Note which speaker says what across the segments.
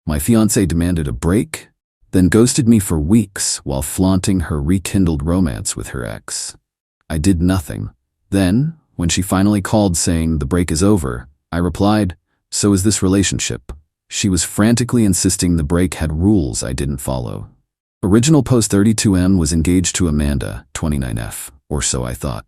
Speaker 1: My fiancée demanded a break, then ghosted me for weeks while flaunting her rekindled romance with her ex. I did nothing. Then, when she finally called saying the break is over, I replied, "So is this relationship." She was frantically insisting the break had rules I didn't follow. Original post 32M was engaged to Amanda, 29F, or so I thought.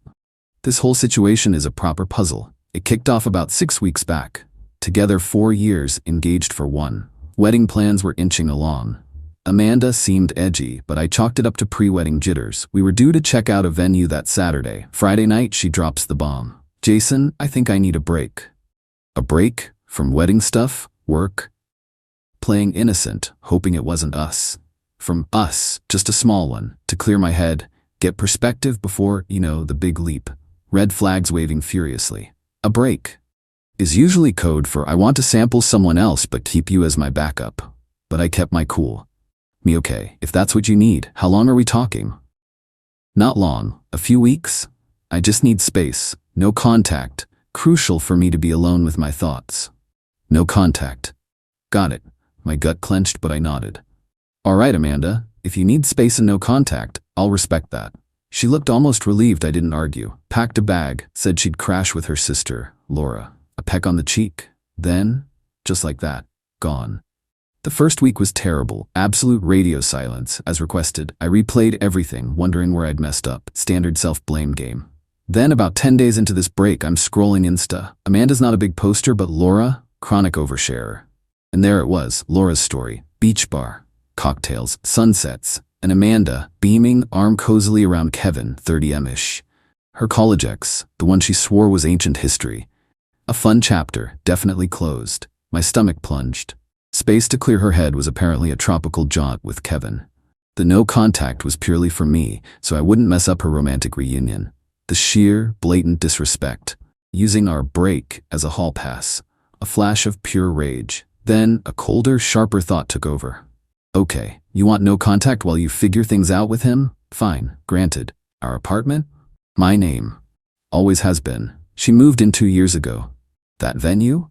Speaker 1: This whole situation is a proper puzzle. It kicked off about 6 weeks back. Together 4 years, engaged for 1. Wedding plans were inching along. Amanda seemed edgy, but I chalked it up to pre-wedding jitters. We were due to check out a venue that Saturday. Friday night, she drops the bomb. "Jason, I think I need a break." A break? From wedding stuff? Work? Playing innocent, hoping it wasn't us. From us, just a small one, to clear my head, get perspective before, the big leap. Red flags waving furiously. A break is usually code for I want to sample someone else but keep you as my backup. But I kept my cool. Me okay, if that's what you need, how long are we talking? Not long, a few weeks. I just need space, no contact, crucial for me to be alone with my thoughts. No contact. Got it. My gut clenched, but I nodded. All right, Amanda, if you need space and no contact, I'll respect that. She looked almost relieved I didn't argue, packed a bag, said she'd crash with her sister, Laura. A peck on the cheek. Then, just like that, gone. The first week was terrible, absolute radio silence. As requested, I replayed everything, wondering where I'd messed up. Standard self-blame game. Then, about 10 days into this break, I'm scrolling Insta. Amanda's not a big poster, but Laura, chronic oversharer. And there it was, Laura's story. Beach bar, cocktails, sunsets, and Amanda, beaming, arm cozily around Kevin, 30M-ish. Her college ex, the one she swore was ancient history. A fun chapter, definitely closed. My stomach plunged. Space to clear her head was apparently a tropical jaunt with Kevin. The no contact was purely for me, so I wouldn't mess up her romantic reunion. The sheer, blatant disrespect. Using our break as a hall pass. A flash of pure rage. Then, a colder, sharper thought took over. Okay, you want no contact while you figure things out with him? Fine, granted. Our apartment? My name. Always has been. She moved in 2 years ago. That venue?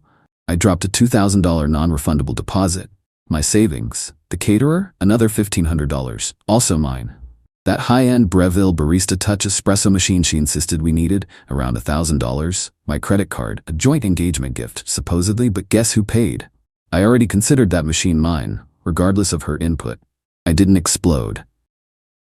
Speaker 1: I dropped a $2,000 non-refundable deposit. My savings. The caterer? Another $1,500. Also mine. That high-end Breville barista touch espresso machine she insisted we needed? Around $1,000. My credit card. A joint engagement gift, supposedly, but guess who paid? I already considered that machine mine, regardless of her input. I didn't explode.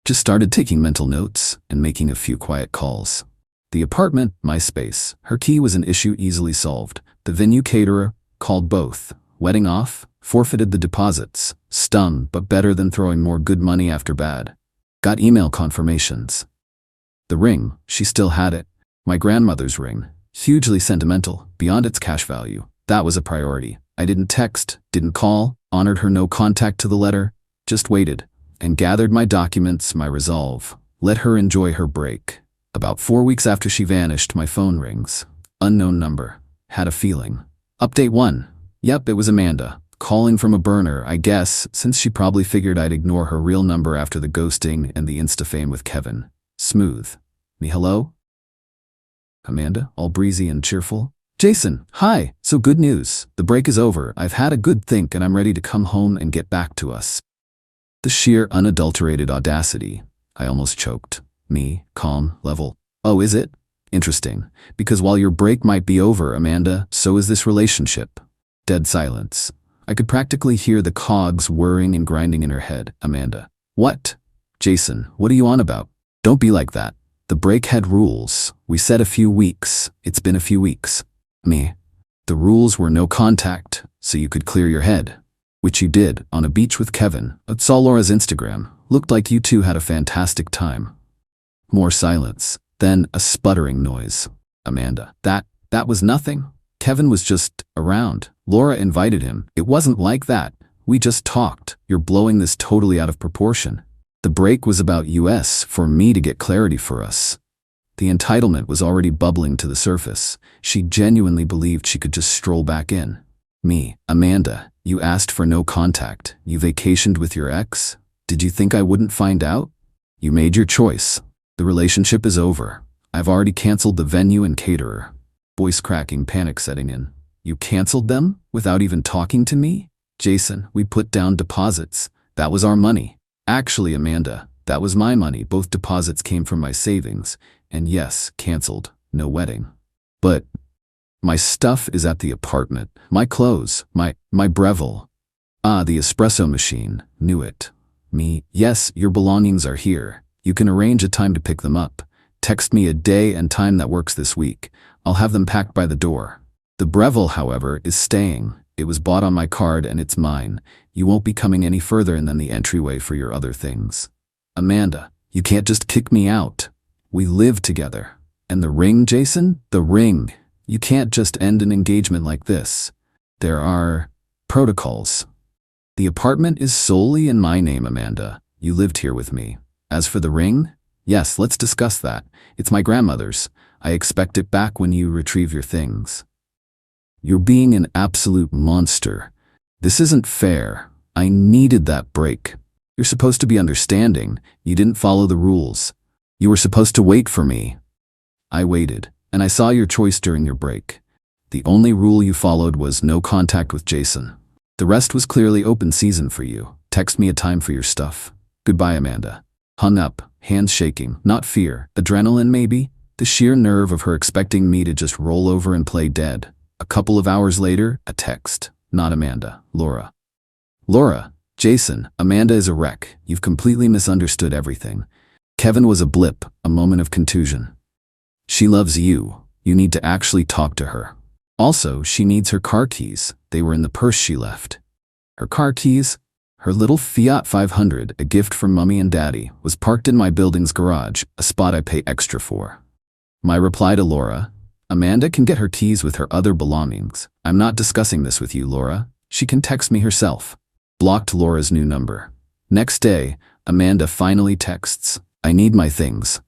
Speaker 1: Just started taking mental notes and making a few quiet calls. The apartment, my space. Her key was an issue easily solved. The venue caterer, called both. Wedding off, forfeited the deposits. Stung, but better than throwing more good money after bad. Got email confirmations. The ring, she still had it. My grandmother's ring. Hugely sentimental, beyond its cash value. That was a priority. I didn't text, didn't call, honored her no contact to the letter. Just waited, and gathered my documents, my resolve. Let her enjoy her break. About 4 weeks after she vanished, my phone rings. Unknown number. Had a feeling. Update 1. Yep, it was Amanda. Calling from a burner, I guess, since she probably figured I'd ignore her real number after the ghosting and the Insta fame with Kevin. Smooth. Me hello? Amanda, all breezy and cheerful. Jason, hi. So good news. The break is over. I've had a good think and I'm ready to come home and get back to us. The sheer unadulterated audacity. I almost choked. Me, calm, level. Oh, is it? Interesting. Because while your break might be over, Amanda, so is this relationship. Dead silence. I could practically hear the cogs whirring and grinding in her head. Amanda. What? Jason, what are you on about? Don't be like that. The break had rules. We said a few weeks. It's been a few weeks. Me. The rules were no contact, so you could clear your head. Which you did, on a beach with Kevin. I saw Laura's Instagram. Looked like you two had a fantastic time. More silence. Then a sputtering noise. Amanda. That was nothing. Kevin was just around. Laura invited him. It wasn't like that. We just talked. You're blowing this totally out of proportion. The break was about us, for me to get clarity for us. The entitlement was already bubbling to the surface. She genuinely believed she could just stroll back in. Me. Amanda, you asked for no contact. You vacationed with your ex? Did you think I wouldn't find out? You made your choice. The relationship is over. I've already canceled the venue and caterer. Voice cracking, panic setting in. You canceled them? Without even talking to me? Jason, we put down deposits. That was our money. Actually, Amanda, that was my money. Both deposits came from my savings. And yes, canceled. No wedding. But my stuff is at the apartment. My clothes, my Breville. Ah, the espresso machine. Knew it. Me, yes, your belongings are here. You can arrange a time to pick them up. Text me a day and time that works this week. I'll have them packed by the door. The Breville, however, is staying. It was bought on my card and it's mine. You won't be coming any further than the entryway for your other things. Amanda, you can't just kick me out. We live together. And the ring, Jason? The ring. You can't just end an engagement like this. There are protocols. The apartment is solely in my name, Amanda. You lived here with me. As for the ring, yes, let's discuss that. It's my grandmother's. I expect it back when you retrieve your things. You're being an absolute monster. This isn't fair. I needed that break. You're supposed to be understanding. You didn't follow the rules. You were supposed to wait for me. I waited, and I saw your choice during your break. The only rule you followed was no contact with Jason. The rest was clearly open season for you. Text me a time for your stuff. Goodbye, Amanda. Hung up, hands shaking, not fear, adrenaline maybe? The sheer nerve of her expecting me to just roll over and play dead. A couple of hours later, a text. Not Amanda, Laura. Laura, Jason, Amanda is a wreck. You've completely misunderstood everything. Kevin was a blip, a moment of contusion. She loves you. You need to actually talk to her. Also, she needs her car keys. They were in the purse she left. Her car keys? Her little Fiat 500, a gift from Mummy and Daddy, was parked in my building's garage, a spot I pay extra for. My reply to Laura, Amanda can get her keys with her other belongings. I'm not discussing this with you, Laura. She can text me herself. Blocked Laura's new number. Next day, Amanda finally texts, I need my things.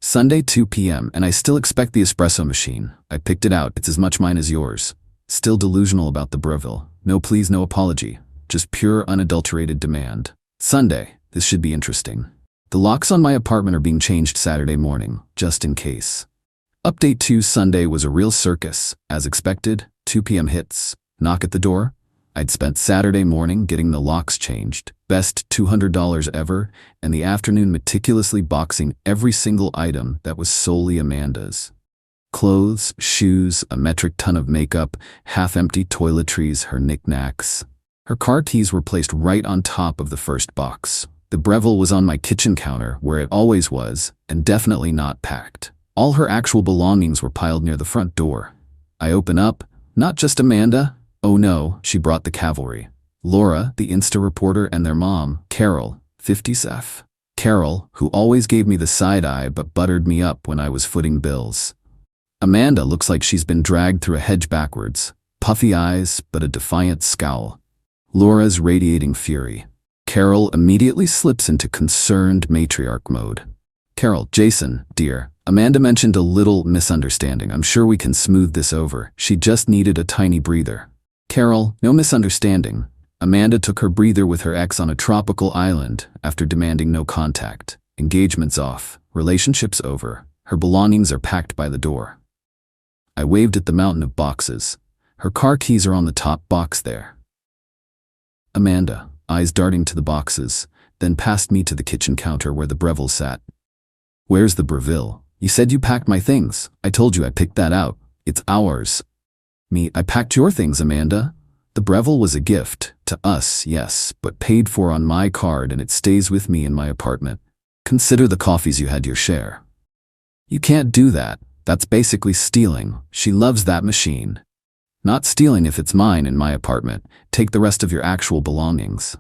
Speaker 1: Sunday 2 p.m. and I still expect the espresso machine. I picked it out. It's as much mine as yours. Still delusional about the Breville. No please, no apology. Just pure unadulterated demand. Sunday. This should be interesting. The locks on my apartment are being changed Saturday morning, just in case. Update 2 Sunday was a real circus. As expected, 2 p.m. hits. Knock at the door. I'd spent Saturday morning getting the locks changed, best $200 ever, and the afternoon meticulously boxing every single item that was solely Amanda's. Clothes, shoes, a metric ton of makeup, half-empty toiletries, her knickknacks. Her car keys were placed right on top of the first box. The Breville was on my kitchen counter, where it always was, and definitely not packed. All her actual belongings were piled near the front door. I open up, not just Amanda. Oh no, she brought the cavalry. Laura, the Insta reporter, and their mom, Carol, 50s. Carol, who always gave me the side-eye but buttered me up when I was footing bills. Amanda looks like she's been dragged through a hedge backwards. Puffy eyes, but a defiant scowl. Laura's radiating fury. Carol immediately slips into concerned matriarch mode. Carol, Jason, dear, Amanda mentioned a little misunderstanding. I'm sure we can smooth this over. She just needed a tiny breather. Carol, no misunderstanding. Amanda took her breather with her ex on a tropical island after demanding no contact. Engagement's off. Relationship's over. Her belongings are packed by the door. I waved at the mountain of boxes. Her car keys are on the top box there. Amanda, eyes darting to the boxes, then passed me to the kitchen counter where the Breville sat. Where's the Breville? You said you packed my things. I told you I picked that out. It's ours. Me, I packed your things, Amanda. The Breville was a gift, to us, yes, but paid for on my card and it stays with me in my apartment. Consider the coffees you had your share. You can't do that. That's basically stealing. She loves that machine. Not stealing if it's mine in my apartment. Take the rest of your actual belongings.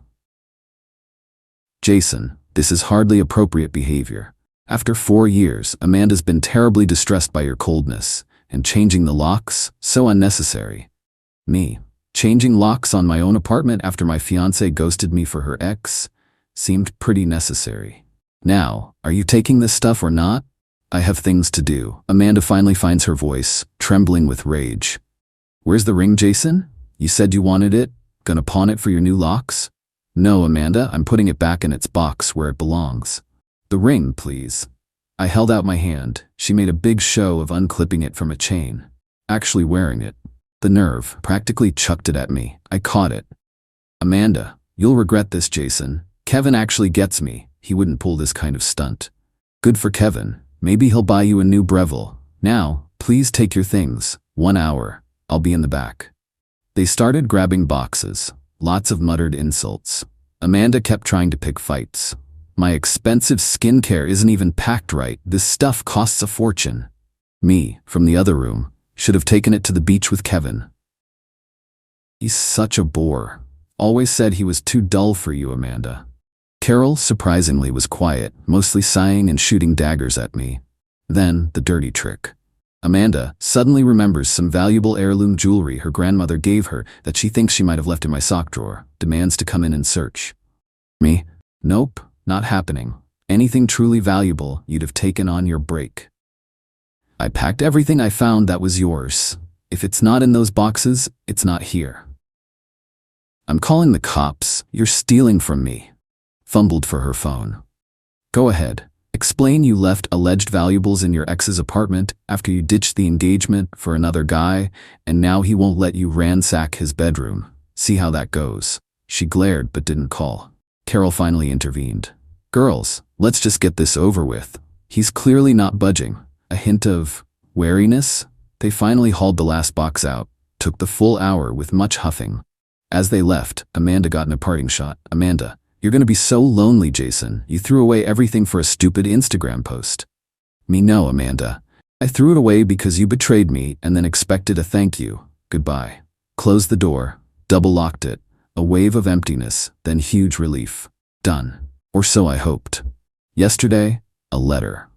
Speaker 1: Jason, this is hardly appropriate behavior. After 4 years, Amanda's been terribly distressed by your coldness. And changing the locks? So unnecessary. Me, changing locks on my own apartment after my fiancée ghosted me for her ex? Seemed pretty necessary. Now, are you taking this stuff or not? I have things to do. Amanda finally finds her voice, trembling with rage. Where's the ring, Jason? You said you wanted it? Gonna pawn it for your new locks? No, Amanda, I'm putting it back in its box where it belongs. The ring, please. I held out my hand. She made a big show of unclipping it from a chain. Actually wearing it. The nerve, practically chucked it at me. I caught it. Amanda, you'll regret this, Jason. Kevin actually gets me. He wouldn't pull this kind of stunt. Good for Kevin. Maybe he'll buy you a new Breville. Now, please take your things. 1 hour. I'll be in the back. They started grabbing boxes. Lots of muttered insults. Amanda kept trying to pick fights. My expensive skincare isn't even packed right. This stuff costs a fortune. Me, from the other room, should have taken it to the beach with Kevin. He's such a bore. Always said he was too dull for you, Amanda. Carol, surprisingly, was quiet, mostly sighing and shooting daggers at me. Then, the dirty trick. Amanda suddenly remembers some valuable heirloom jewelry her grandmother gave her that she thinks she might have left in my sock drawer, demands to come in and search. Me? Nope, not happening. Anything truly valuable you'd have taken on your break. I packed everything I found that was yours. If it's not in those boxes, it's not here. I'm calling the cops. You're stealing from me. Fumbled for her phone. Go ahead. Explain you left alleged valuables in your ex's apartment after you ditched the engagement for another guy, and now he won't let you ransack his bedroom. See how that goes. She glared but didn't call. Carol finally intervened. Girls, let's just get this over with. He's clearly not budging. A hint of wariness? They finally hauled the last box out, took the full hour with much huffing. As they left, Amanda got in a parting shot. Amanda, you're gonna be so lonely, Jason. You threw away everything for a stupid Instagram post. Me no, Amanda. I threw it away because you betrayed me and then expected a thank you. Goodbye. Closed the door, double-locked it. A wave of emptiness, then huge relief. Done. Or so I hoped. Yesterday, a letter.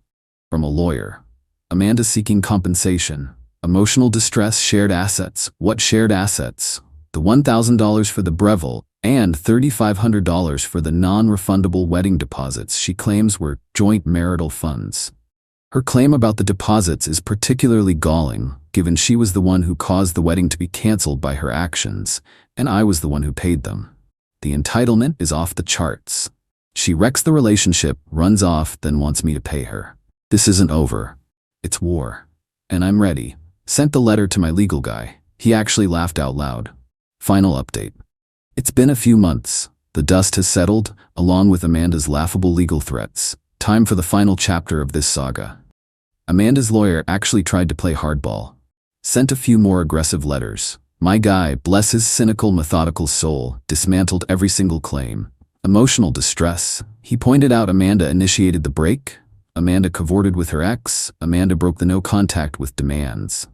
Speaker 1: From a lawyer. Amanda seeking compensation. Emotional distress, shared assets. What shared assets? The $1,000 for the Breville and $3,500 for the non-refundable wedding deposits she claims were joint marital funds. Her claim about the deposits is particularly galling, given she was the one who caused the wedding to be canceled by her actions, and I was the one who paid them. The entitlement is off the charts. She wrecks the relationship, runs off, then wants me to pay her. This isn't over. It's war. And I'm ready. Sent the letter to my legal guy. He actually laughed out loud. Final update. It's been a few months. The dust has settled, along with Amanda's laughable legal threats. Time for the final chapter of this saga. Amanda's lawyer actually tried to play hardball. Sent a few more aggressive letters. My guy, bless his cynical, methodical soul, dismantled every single claim. Emotional distress. He pointed out Amanda initiated the break. Amanda cavorted with her ex. Amanda broke the no contact with demands.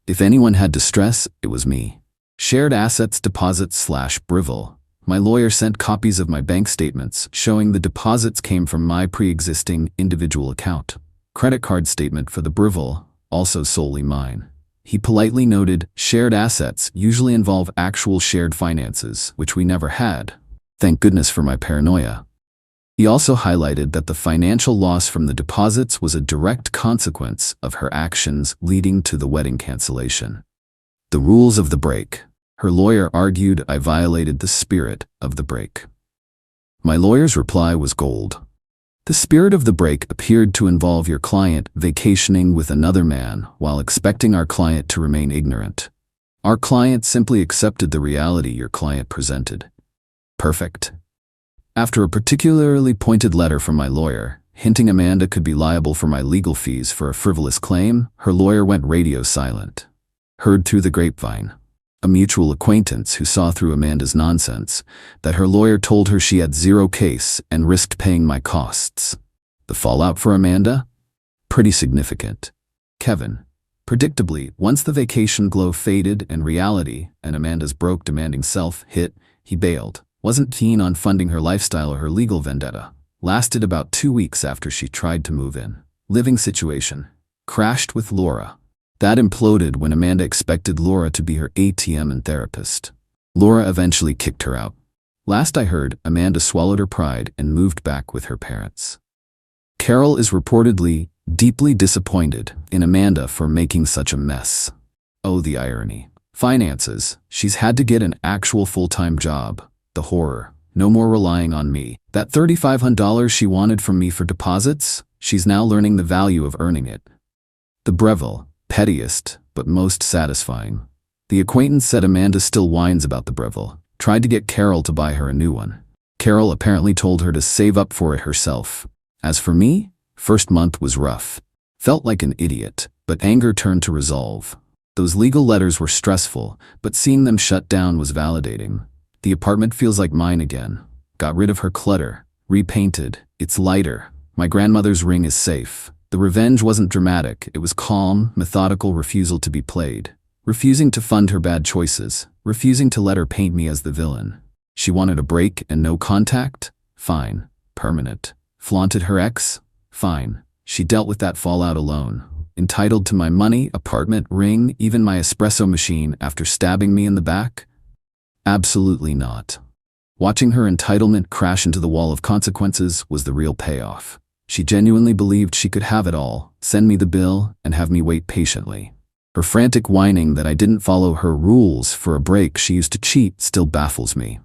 Speaker 1: If anyone had distress, it was me. Shared assets deposits / Breville. My lawyer sent copies of my bank statements showing the deposits came from my pre-existing individual account. Credit card statement for the Breville, also solely mine. He politely noted, shared assets usually involve actual shared finances, which we never had. Thank goodness for my paranoia. He also highlighted that the financial loss from the deposits was a direct consequence of her actions leading to the wedding cancellation. The rules of the break. Her lawyer argued I violated the spirit of the break. My lawyer's reply was gold. The spirit of the break appeared to involve your client vacationing with another man while expecting our client to remain ignorant. Our client simply accepted the reality your client presented. Perfect. After a particularly pointed letter from my lawyer, hinting Amanda could be liable for my legal fees for a frivolous claim, her lawyer went radio silent. Heard through the grapevine. A mutual acquaintance who saw through Amanda's nonsense, that her lawyer told her she had zero case and risked paying my costs. The fallout for Amanda? Pretty significant. Kevin. Predictably, once the vacation glow faded and reality and Amanda's broke demanding self hit, he bailed. Wasn't keen on funding her lifestyle or her legal vendetta. Lasted about 2 weeks after she tried to move in. Living situation. Crashed with Laura. That imploded when Amanda expected Laura to be her ATM and therapist. Laura eventually kicked her out. Last I heard, Amanda swallowed her pride and moved back with her parents. Carol is reportedly deeply disappointed in Amanda for making such a mess. Oh, the irony. Finances. She's had to get an actual full-time job. The horror. No more relying on me. That $3,500 she wanted from me for deposits, she's now learning the value of earning it. The Breville. Pettiest, but most satisfying. The acquaintance said Amanda still whines about the Breville. Tried to get Carol to buy her a new one. Carol apparently told her to save up for it herself. As for me, first month was rough. Felt like an idiot, but anger turned to resolve. Those legal letters were stressful, but seeing them shut down was validating. The apartment feels like mine again. Got rid of her clutter. Repainted. It's lighter. My grandmother's ring is safe. The revenge wasn't dramatic. It was calm, methodical refusal to be played. Refusing to fund her bad choices. Refusing to let her paint me as the villain. She wanted a break and no contact? Fine. Permanent. Flaunted her ex? Fine. She dealt with that fallout alone. Entitled to my money, apartment, ring, even my espresso machine after stabbing me in the back? Absolutely not. Watching her entitlement crash into the wall of consequences was the real payoff. She genuinely believed she could have it all, send me the bill, and have me wait patiently. Her frantic whining that I didn't follow her rules for a break she used to cheat still baffles me.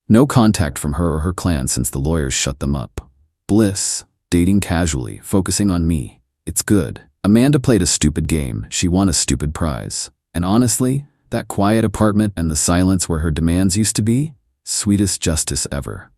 Speaker 1: No contact from her or her clan since the lawyers shut them up. Bliss, dating casually, focusing on me. It's good. Amanda played a stupid game. She won a stupid prize. And honestly, that quiet apartment and the silence where her demands used to be, sweetest justice ever.